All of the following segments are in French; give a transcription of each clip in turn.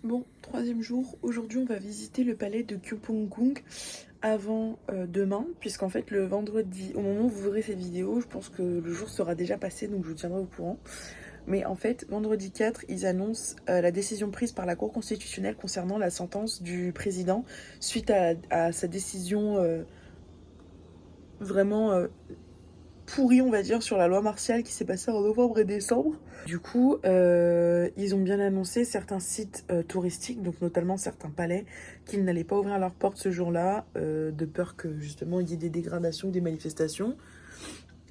Bon, troisième jour. Aujourd'hui, on va visiter le palais de Gyeongbokgung avant demain, puisqu'en fait, le vendredi, au moment où vous verrez cette vidéo, je pense que le jour sera déjà passé, donc je vous tiendrai au courant. Mais en fait, vendredi 4, ils annoncent la décision prise par la Cour constitutionnelle concernant la sentence du président suite à sa décision vraiment pourri, on va dire, sur la loi martiale qui s'est passée en novembre et décembre. Du coup, ils ont bien annoncé certains sites touristiques, donc notamment certains palais, qu'ils n'allaient pas ouvrir leurs portes ce jour-là, de peur que justement il y ait des dégradations, des manifestations.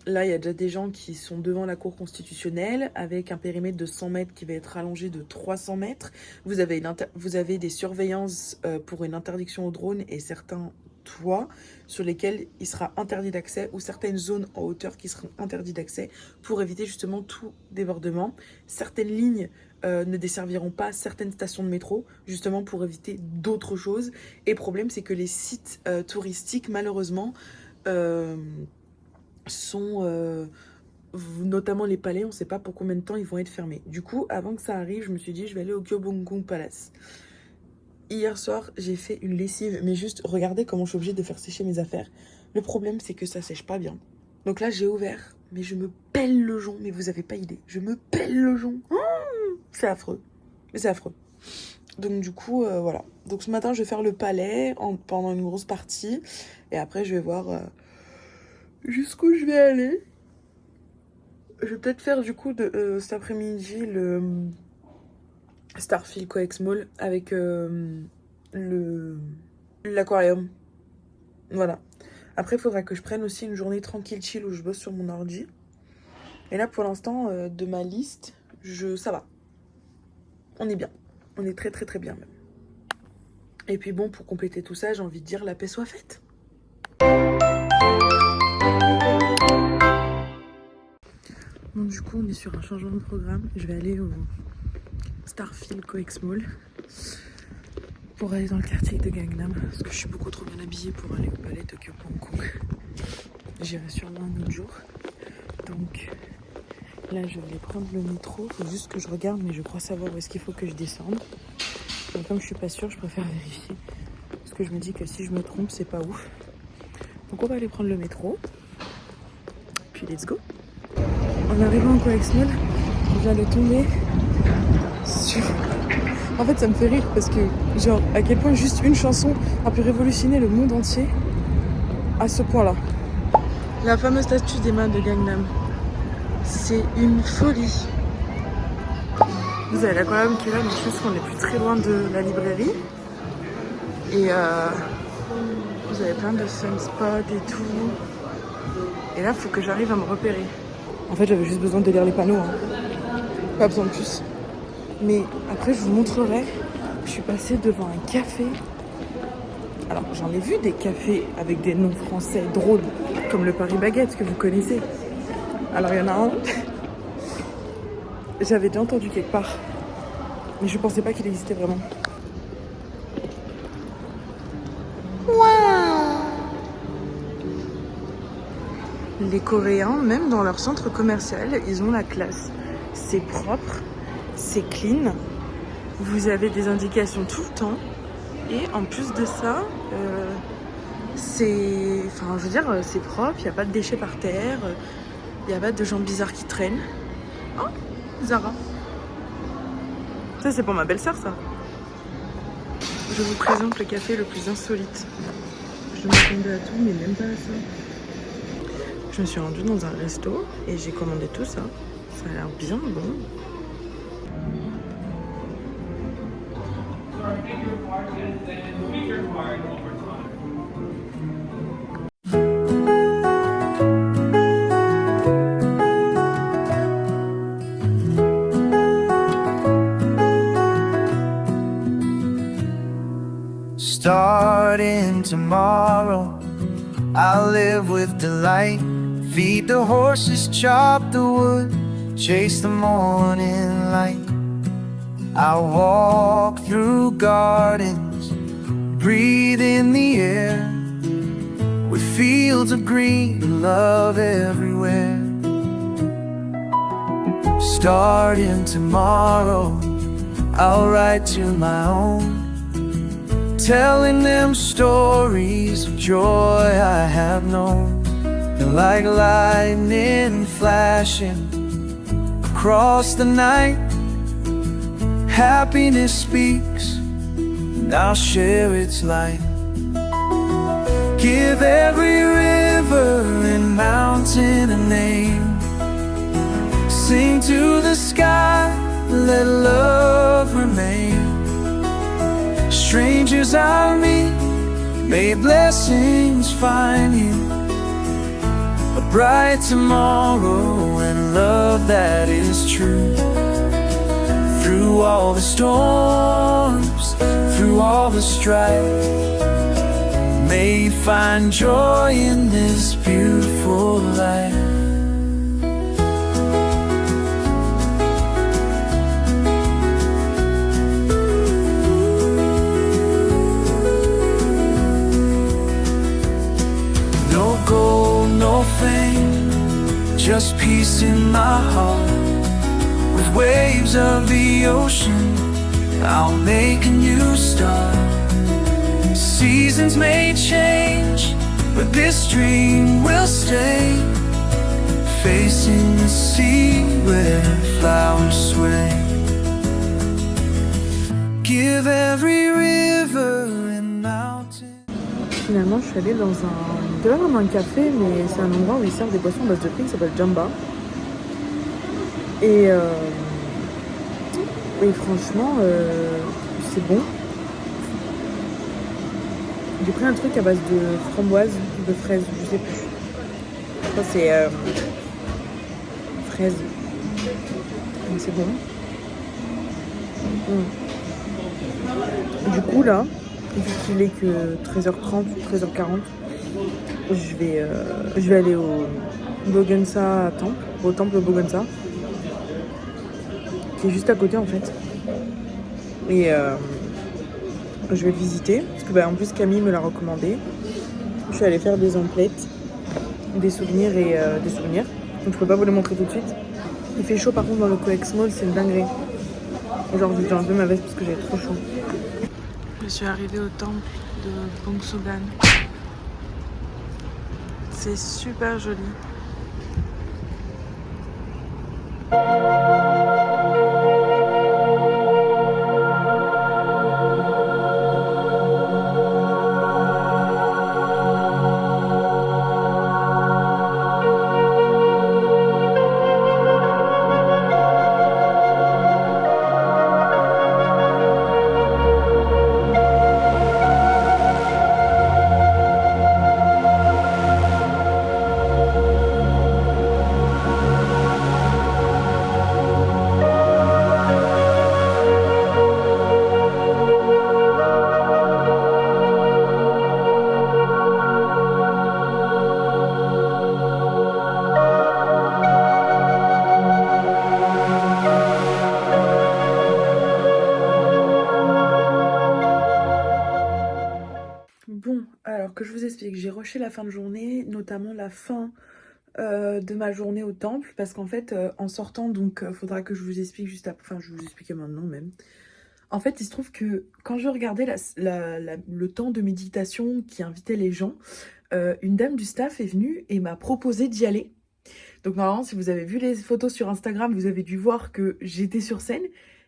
Là, il y a déjà des gens qui sont devant la Cour constitutionnelle avec un périmètre de 100 mètres qui va être allongé de 300 mètres. Vous avez des surveillances pour une interdiction au drone et certains toits sur lesquels il sera interdit d'accès ou certaines zones en hauteur qui seront interdites d'accès pour éviter justement tout débordement. Certaines lignes ne desserviront pas certaines stations de métro justement pour éviter d'autres choses. Et le problème, c'est que les sites touristiques, malheureusement, sont notamment les palais, on ne sait pas pour combien de temps ils vont être fermés. Du coup, avant que ça arrive, je me suis dit je vais aller au Gyeongbokgung Palace. Hier soir, j'ai fait une lessive, mais juste regardez comment je suis obligée de faire sécher mes affaires. Le problème, c'est que ça sèche pas bien. Donc là, j'ai ouvert, mais je me pèle le jonc, mais vous avez pas idée. Je me pèle le jonc. C'est affreux. Mais c'est affreux. Donc du coup, voilà. Donc ce matin, je vais faire le palais pendant une grosse partie. Et après, je vais voir jusqu'où je vais aller. Je vais peut-être faire du coup cet après-midi le Starfield Coex Mall avec l'aquarium. Voilà. Après, il faudra que je prenne aussi une journée tranquille chill où je bosse sur mon ordi. Et là, pour l'instant, de ma liste, ça va. On est bien. On est très très très bien même. Et puis bon, pour compléter tout ça, j'ai envie de dire la paix soit faite. Bon, du coup, on est sur un changement de programme. Je vais aller au Starfield Coex Mall pour aller dans le quartier de Gangnam parce que je suis beaucoup trop bien habillée pour aller au palais de Gyeongbokgung. J'irai sûrement un autre jour. Donc là, je vais prendre le métro. Il faut juste que je regarde, mais je crois savoir où est-ce qu'il faut que je descende. Et comme je suis pas sûre, je préfère vérifier parce que je me dis que si je me trompe, c'est pas ouf. Donc on va aller prendre le métro. Puis let's go. En arrivant au Coex Mall, je viens de tomber sur... En fait, ça me fait rire parce que, genre, à quel point juste une chanson a pu révolutionner le monde entier à ce point-là. La fameuse statue d'Emma de Gangnam. C'est une folie. Vous avez l'aquarium qui est là, donc je pense qu'on n'est plus très loin de la librairie. Et vous avez plein de sunspots et tout. Et là, il faut que j'arrive à me repérer. En fait, j'avais juste besoin de lire les panneaux. Hein. Pas besoin de plus. Mais après, je vous montrerai. Je suis passée devant un café. Alors, j'en ai vu des cafés avec des noms français drôles, comme le Paris Baguette, que vous connaissez. Alors, il y en a un. J'avais déjà entendu quelque part. Mais je pensais pas qu'il existait vraiment. Les Coréens, même dans leur centre commercial, ils ont la classe. C'est propre, c'est clean. Vous avez des indications tout le temps. Et en plus de ça, c'est propre, il n'y a pas de déchets par terre, il n'y a pas de gens bizarres qui traînent. Oh, Zara. Ça, c'est pour ma belle-sœur, ça. Je vous présente le café le plus insolite. Je m'attendais à tout, mais même pas à ça. Je me suis rendue dans un resto et j'ai commandé tout ça. Ça a l'air bien bon. Starting tomorrow, I'll live with delight. Feed the horses, chop the wood, chase the morning light. I'll walk through gardens, breathe in the air, with fields of green, love everywhere. Starting tomorrow, I'll write to my own, telling them stories of joy I have known. And like lightning flashing across the night, happiness speaks, and I'll share its light. Give every river and mountain a name, sing to the sky, let love remain. Strangers I'll meet, may blessings find you, a bright tomorrow and love that is true. Through all the storms, through all the strife, may you find joy in this beautiful life. No gold, no fame, just peace in my heart. With waves of the ocean, I'll make a new start. Seasons may change, but this dream will stay. Facing the sea where flowers sway. Give every river and mountain. Finalement, je suis allée dans un café, mais c'est un endroit où ils servent des boissons à base de fruits qui s'appelle Jamba. Et franchement, c'est bon. J'ai pris un truc à base de framboise, de fraise, je sais plus. Je crois que c'est fraise. Donc c'est bon. Du coup là, vu qu'il est que 13h30, 13h40, je vais aller au Bogensa temple, au temple Bogensa, qui est juste à côté en fait. Et je vais le visiter, parce que en plus Camille me l'a recommandé. Je suis allée faire des emplettes, des souvenirs et des souvenirs. Donc je peux pas vous les montrer tout de suite. Il fait chaud par contre dans le Coex Mall, c'est une dinguerie. Aujourd'hui j'ai enlevé ma veste parce que j'ai trop chaud. Je suis arrivée au temple de Bongsugan. C'est super joli. Bon, alors que je vous explique, j'ai rushé la fin de journée, notamment la fin de ma journée au temple, parce qu'en fait, en sortant, donc, faudra que je vous explique juste après, enfin, je vais vous expliquer maintenant même. En fait, il se trouve que quand je regardais le temps de méditation qui invitait les gens, une dame du staff est venue et m'a proposé d'y aller. Donc normalement, si vous avez vu les photos sur Instagram, vous avez dû voir que j'étais sur scène.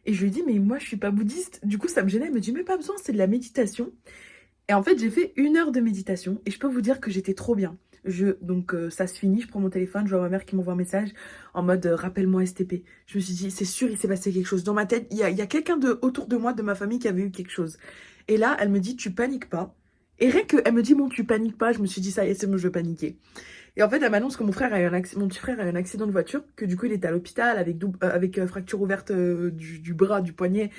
Et je lui ai dit, mais moi, je suis pas bouddhiste. Du coup, ça me gênait. Elle me dit, mais pas besoin, c'est de la méditation. Et en fait, j'ai fait 1 heure de méditation. Et je peux vous dire que j'étais trop bien. Donc ça se finit, je prends mon téléphone, je vois ma mère qui m'envoie un message en mode rappelle-moi STP. Je me suis dit, c'est sûr, il s'est passé quelque chose. Dans ma tête, il y a quelqu'un autour de moi, de ma famille, qui avait eu quelque chose. Et là, elle me dit, tu paniques pas. Et rien qu'elle me dit, bon, tu paniques pas, je me suis dit, ça y est, c'est bon, je vais paniquer. Et en fait, elle m'annonce que mon petit frère a eu un accident de voiture, que du coup, il était à l'hôpital avec fracture ouverte du bras, du poignet.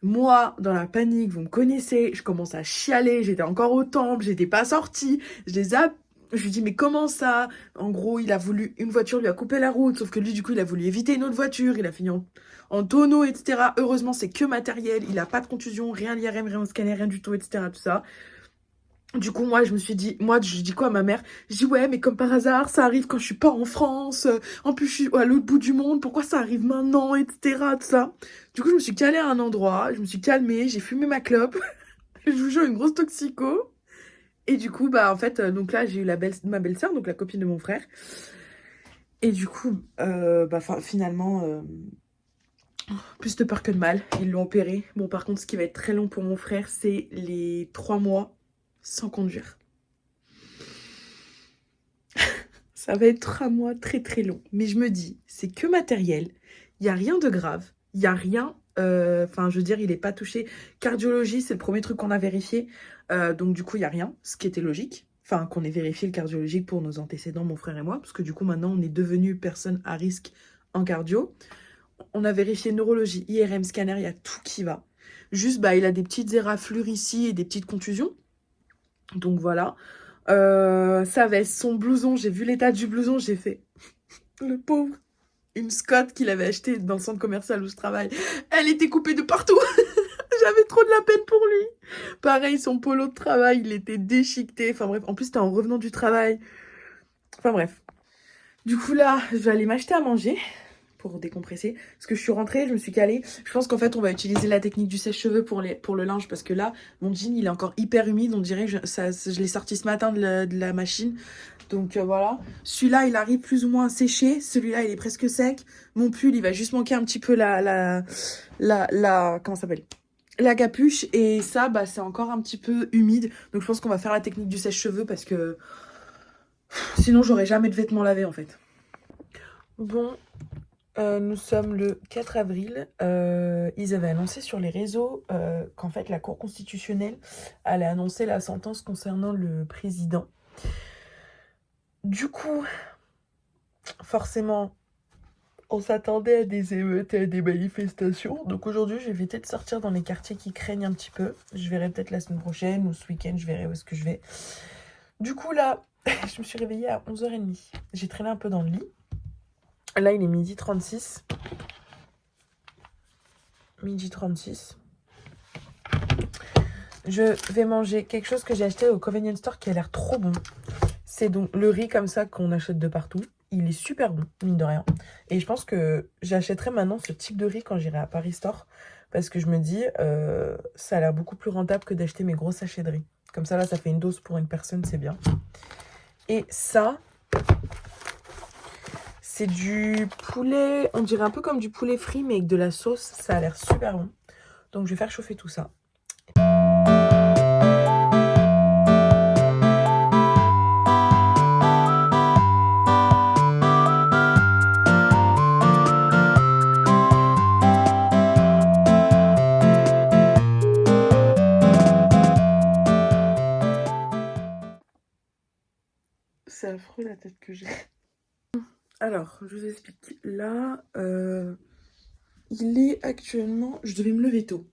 Moi, dans la panique, vous me connaissez, je commence à chialer, j'étais encore au temple, j'étais pas sortie, je lui dis mais comment ça? En gros, une voiture lui a coupé la route, sauf que lui du coup il a voulu éviter une autre voiture, il a fini en tonneau, etc. Heureusement c'est que matériel, il a pas de contusion, rien l'IRM, rien au scanner, rien du tout, etc. Tout ça. Du coup, moi, je me suis dit, moi, je dis quoi à ma mère? Je dis, ouais, mais comme par hasard, ça arrive quand je suis pas en France. En plus, je suis à l'autre bout du monde. Pourquoi ça arrive maintenant, etc. Tout ça. Du coup, je me suis calée à un endroit. Je me suis calmée. J'ai fumé ma clope. Je vous jure, une grosse toxico. Et du coup, bah, en fait, donc là, j'ai eu ma belle-sœur, donc la copine de mon frère. Et du coup, bah, finalement, plus de peur que de mal. Ils l'ont opéré. Bon, par contre, ce qui va être très long pour mon frère, c'est les 3 mois sans conduire. Ça va être un mois très très long. Mais je me dis, c'est que matériel. Il n'y a rien de grave. Il n'y a rien. Enfin, je veux dire, il n'est pas touché. Cardiologie, c'est le premier truc qu'on a vérifié. Donc, du coup, il n'y a rien. Ce qui était logique. Enfin, qu'on ait vérifié le cardiologique pour nos antécédents, mon frère et moi. Parce que du coup, maintenant, on est devenus personnes à risque en cardio. On a vérifié neurologie, IRM, scanner, il y a tout qui va. Juste, bah, il a des petites éraflures ici et des petites contusions. Donc, voilà. Ça va être son blouson. J'ai vu l'état du blouson, j'ai fait le pauvre. Une Scott qu'il avait achetée dans le centre commercial où je travaille. Elle était coupée de partout. J'avais trop de la peine pour lui. Pareil, son polo de travail, il était déchiqueté. Enfin bref, en plus c'était en revenant du travail. Enfin bref. Du coup là, je vais aller m'acheter à manger pour décompresser. Parce que je suis rentrée, je me suis calée. Je pense qu'en fait, on va utiliser la technique du sèche-cheveux pour le linge. Parce que là, mon jean, il est encore hyper humide. On dirait que je l'ai sorti ce matin de la machine. Donc voilà. Celui-là, il arrive plus ou moins à sécher. Celui-là, il est presque sec. Mon pull, il va juste manquer un petit peu comment ça s'appelle? La capuche. Et ça, bah, c'est encore un petit peu humide. Donc je pense qu'on va faire la technique du sèche-cheveux parce que sinon, j'aurais jamais de vêtements lavés en fait. Bon. Nous sommes le 4 avril. Ils avaient annoncé sur les réseaux qu'en fait la Cour constitutionnelle allait annoncer la sentence concernant le président. Du coup, forcément, on s'attendait à des émeutes et à des manifestations. Donc aujourd'hui, je vais éviter de sortir dans les quartiers qui craignent un petit peu. Je verrai peut-être la semaine prochaine ou ce week-end, je verrai où est-ce que je vais. Du coup là, je me suis réveillée à 11h30. J'ai traîné un peu dans le lit. Là, il est 12h36. 12h36. Je vais manger quelque chose que j'ai acheté au Convenience Store qui a l'air trop bon. C'est donc le riz comme ça qu'on achète de partout. Il est super bon, mine de rien. Et je pense que j'achèterai maintenant ce type de riz quand j'irai à Paris Store. Parce que je me dis, ça a l'air beaucoup plus rentable que d'acheter mes gros sachets de riz. Comme ça, là, ça fait une dose pour une personne, c'est bien. Et ça... c'est du poulet, on dirait un peu comme du poulet frit, mais avec de la sauce. Ça a l'air super bon. Donc, je vais faire chauffer tout ça. C'est affreux la tête que j'ai. Alors, je vous explique. Là, il est actuellement... Je devais me lever tôt.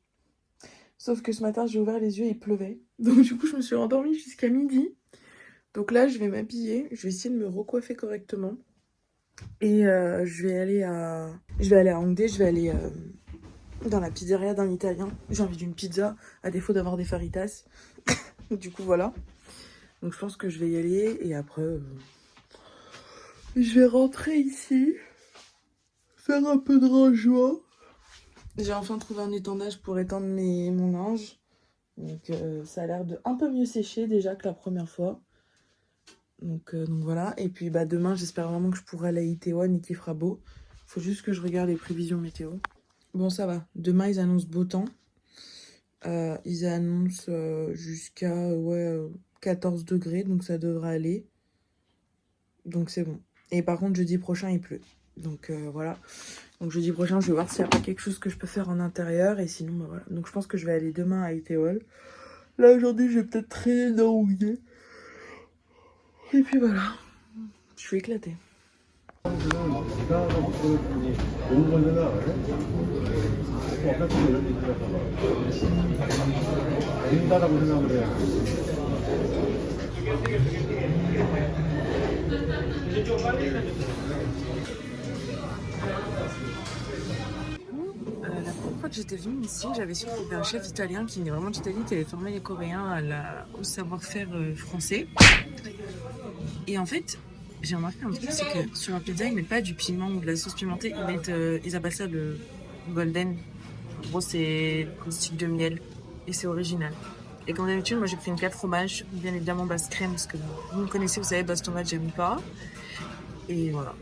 Sauf que ce matin, j'ai ouvert les yeux et il pleuvait. Donc du coup, je me suis rendormie jusqu'à midi. Donc là, je vais m'habiller. Je vais essayer de me recoiffer correctement. Et je vais aller à Hongdae. Je vais aller dans la pizzeria d'un Italien. J'ai envie d'une pizza, à défaut d'avoir des faritas. Du coup, voilà. Donc je pense que je vais y aller. Et après... je vais rentrer ici, faire un peu de rangement. J'ai enfin trouvé un étendage pour étendre mon linge. Donc ça a l'air de un peu mieux sécher déjà que la première fois. Donc voilà. Et puis bah, demain, j'espère vraiment que je pourrai aller à Itaewon et qu'il fera beau. Faut juste que je regarde les prévisions météo. Bon, ça va. Demain, ils annoncent beau temps. Ils annoncent jusqu'à 14 degrés. Donc ça devrait aller. Donc c'est bon. Et par contre, jeudi prochain, il pleut. Donc voilà. Donc jeudi prochain, je vais voir s'il n'y a pas quelque chose que je peux faire en intérieur. Et sinon, bah, voilà. Donc je pense que je vais aller demain à Itaewon. Là, aujourd'hui, je vais peut-être traîner dans Hongdae. Et puis voilà. Je suis éclatée. La quand j'étais venue ici, j'avais su qu'il y avait un chef italien qui venait vraiment d'Italie, qui avait formé les Coréens au savoir-faire français. Et en fait, j'ai remarqué un truc, c'est que sur leur pizza, ils mettent pas du piment ou de la sauce pimentée, ils appellent ça le golden. En gros, c'est le style de miel et c'est original. Et comme d'habitude, moi j'ai pris une 4 fromages, bien évidemment base crème, parce que vous me connaissez, vous savez, base tomate, j'aime pas. Et voilà.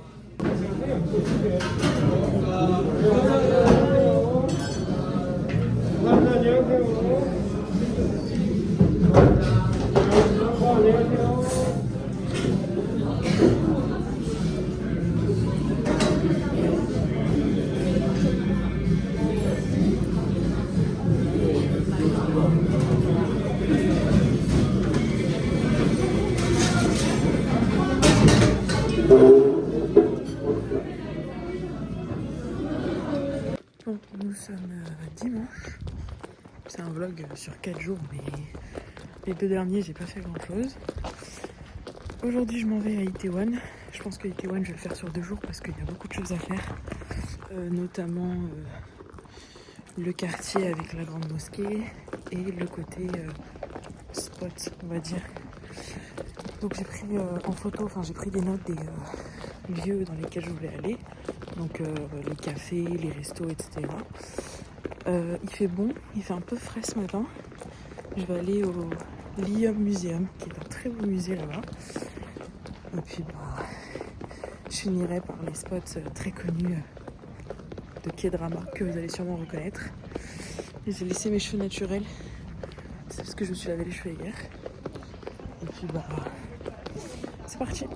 Bon, nous sommes dimanche. C'est un vlog sur 4 jours, mais les 2 derniers, j'ai pas fait grand chose. Aujourd'hui, je m'en vais à Itaewon. Je pense que Itaewon, je vais le faire sur 2 jours parce qu'il y a beaucoup de choses à faire. Notamment le quartier avec la grande mosquée et le côté spot, on va dire. Donc j'ai pris en photo, j'ai pris des notes des lieux dans lesquels je voulais aller. Donc les cafés, les restos, etc. Il fait bon, il fait un peu frais ce matin. Je vais aller au Lium Museum, qui est un très beau musée là-bas. Et puis je finirai par les spots très connus de K-drama que vous allez sûrement reconnaître. Et j'ai laissé mes cheveux naturels. C'est parce que je me suis lavé les cheveux hier. Et puis c'est parti.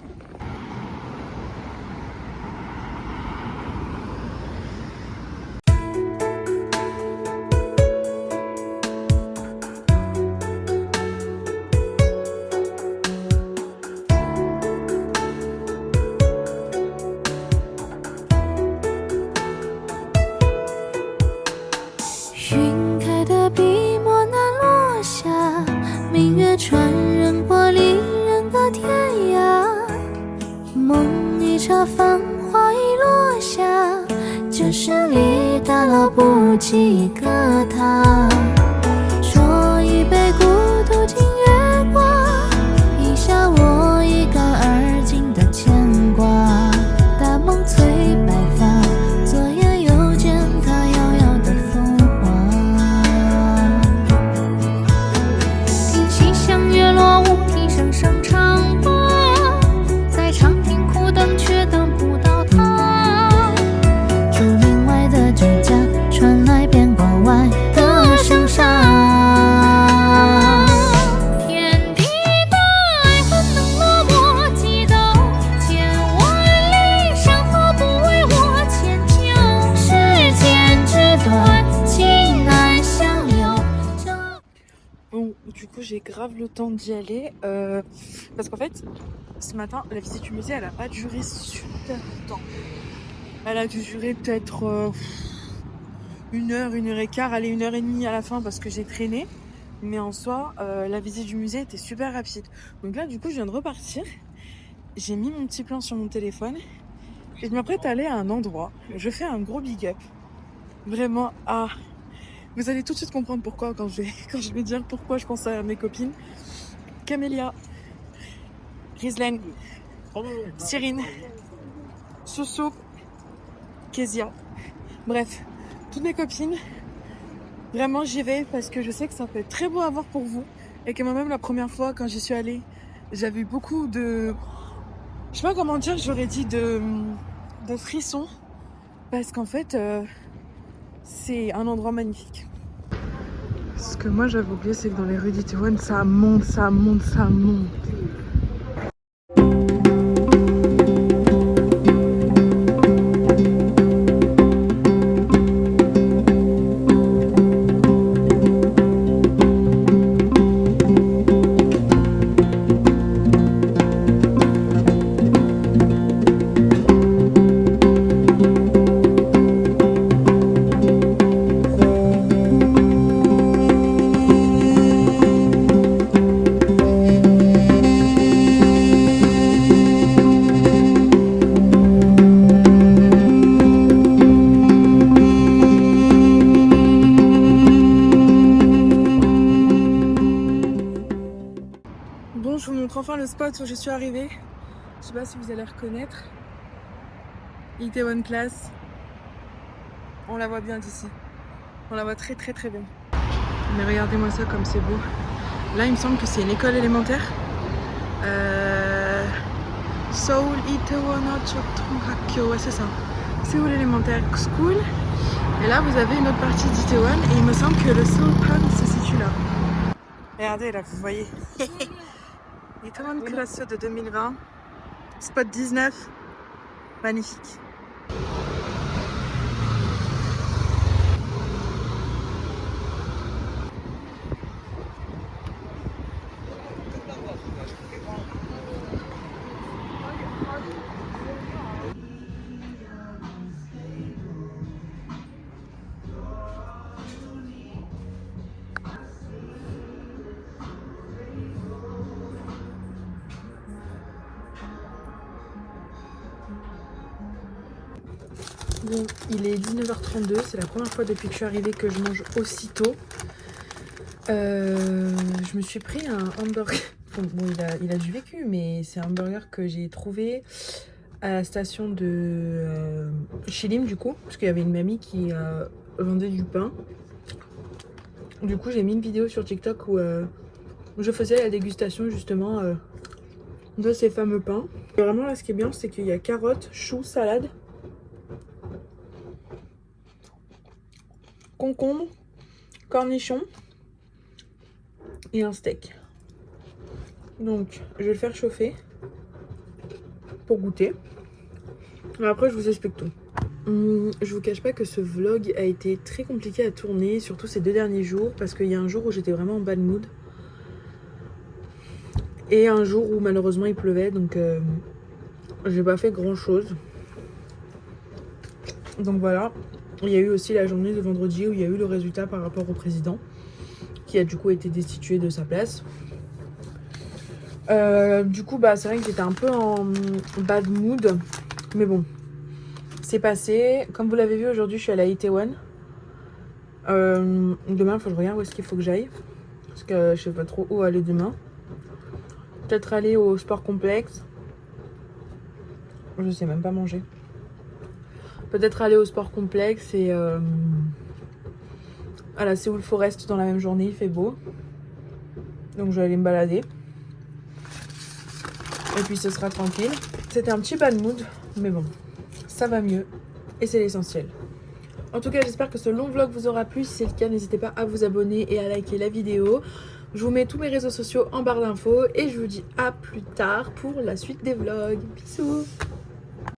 不及一个他，说一杯孤独尽月光，一下我一干而尽的牵挂。大梦催白发，昨夜又见他遥遥的风华。听西厢月落乌啼声声长播，在长亭苦等却等不到他。竹林外的酒家。传来边关外的声沙，天地的爱恨能落寞，几斗千万里，山河不为我迁就。世间之短，情难相留。Bon, du coup, j'ai grave le temps d'y aller parce qu'en fait, ce matin, la visite du musée, elle a pas duré super longtemps. Elle a dû durer peut-être 1h, 1h15, allez 1h30 à la fin parce que j'ai traîné. Mais en soi, la visite du musée était super rapide. Donc là, du coup, je viens de repartir. J'ai mis mon petit plan sur mon téléphone. Et je m'apprête à aller à un endroit. Je fais un gros big up. Vraiment, vous allez tout de suite comprendre pourquoi quand je vais dire pourquoi je pense à mes copines. Camélia, Rizlen, Cyrine, Soso, Kezia. Bref. Toutes mes copines, vraiment j'y vais parce que je sais que ça peut être très beau à voir pour vous et que moi-même la première fois quand j'y suis allée, j'avais beaucoup de, je sais pas comment dire, j'aurais dit de frissons parce qu'en fait c'est un endroit magnifique. Ce que moi j'avais oublié, c'est que dans les rues d'Itaewon, ça monte, ça monte, ça monte. montre enfin le spot où je suis arrivée. Je sais pas si vous allez reconnaître. Itaewon Class. On la voit bien d'ici. On la voit très très très bien. Mais regardez-moi ça comme c'est beau. Là il me semble que c'est une école élémentaire. Seoul Itaewon Chotonghakyo, ouais c'est ça. Seoul Elementary School. Et là vous avez une autre partie d'Itaewon et il me semble que le Seoul Pan se situe là. Regardez là, vous voyez. Itaewon Class de 2020. Spot 19. Magnifique. Bon, il est 19h32, c'est la première fois depuis que je suis arrivée que je mange aussitôt. Je me suis pris un hamburger. Bon, il a du vécu, mais c'est un hamburger que j'ai trouvé à la station de Chilim du coup, parce qu'il y avait une mamie qui vendait du pain. Du coup, j'ai mis une vidéo sur TikTok où je faisais la dégustation justement de ces fameux pains. Et vraiment là, ce qui est bien, c'est qu'il y a carottes, choux, salade, concombre, cornichons et un steak. Donc je vais le faire chauffer pour goûter. Et après je vous explique tout. Je vous cache pas que ce vlog a été très compliqué à tourner, surtout ces 2 derniers jours, parce qu'il y a un jour où j'étais vraiment en bad mood et un jour où malheureusement il pleuvait, donc j'ai pas fait grand chose. Donc voilà. Il y a eu aussi la journée de vendredi où il y a eu le résultat par rapport au président qui a du coup été destitué de sa place. Du coup bah c'est vrai que j'étais un peu en bad mood, mais bon, c'est passé. Comme vous l'avez vu, aujourd'hui je suis allée à Itaewon. Demain il faut que je regarde où est-ce qu'il faut que j'aille, parce que je sais pas trop où aller demain. Peut-être aller au sport complexe. Je sais même pas manger. Peut-être aller au sport complexe et à la Seoul Forest dans la même journée, il fait beau. Donc je vais aller me balader. Et puis ce sera tranquille. C'était un petit bad mood, mais bon, ça va mieux. Et c'est l'essentiel. En tout cas, j'espère que ce long vlog vous aura plu. Si c'est le cas, n'hésitez pas à vous abonner et à liker la vidéo. Je vous mets tous mes réseaux sociaux en barre d'infos. Et je vous dis à plus tard pour la suite des vlogs. Bisous!